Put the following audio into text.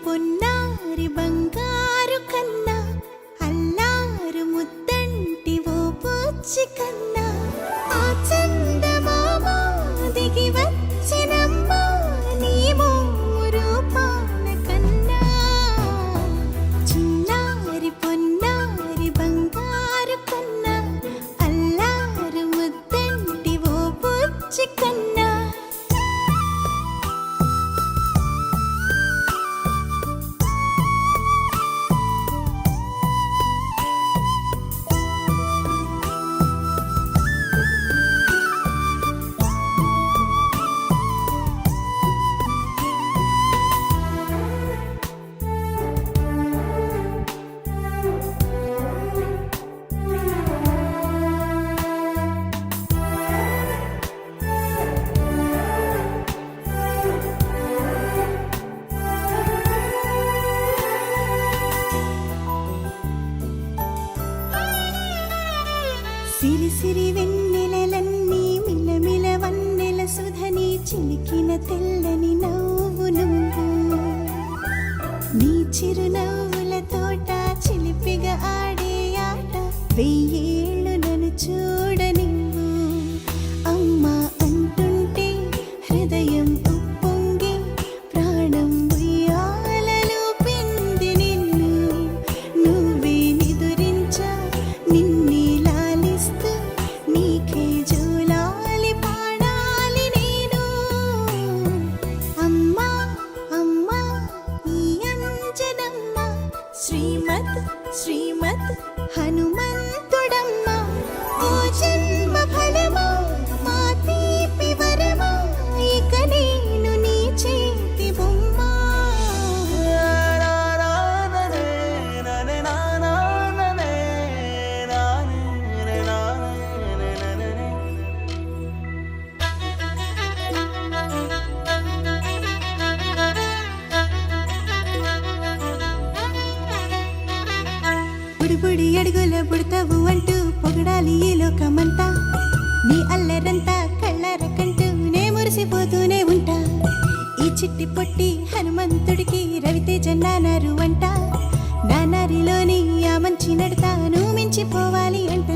పొన్నారి బంగారు కన్నా అల్లారు ముద్దంటి ఓ పుచ్చి కన్నా ఆ చందమామ దిగి వచ్చినమ్మ నీ రూపాల కన్నా చిన్నారి పొన్నారి బంగారు కన్నా అల్లారు ముద్దంటి ఓ పుచ్చి కన్నా సిరి సిరి వెన్నెలలన్నీ మిలమిల వన్నెల సుధని చిలికిన తెల్లని నవ్వు నువ్వు నీ చిరునవ్వుల తోట చిలిపిగా ఆడే ఆట వెయ్యేళ్ళు నన్ను చూడనివ్వు అమ్మా అంటుంటే హృదయం ఉప్పొంగి ప్రాణం ఉయ్యాలలో పిండి నిన్ను నువ్వే నిదురించా నిన్నే నీకే జోలాలి పాడాలి నేను అమ్మా అమ్మా ఈ అంజనమ్మ శ్రీమత్ శ్రీమత్ హనుమంతుడమ్మ ఓ జన్మ ఫలమా మా తీపి వరమా ఇక నేను నీ చేతి బొమ్మ బుడి అడుగుల బుడతావు అంటూ పొగడాలి ఈ లోకమంతా నీ అల్లరంతా కళ్ళరకంటూ నే మురిసిపోతూనే ఉంటా ఈ చిట్టి పొట్టి హనుమంతుడికి రవితేజ నానారు అంట నానారిలోని ఆ మంచి నడతాను మించిపోవాలి అంట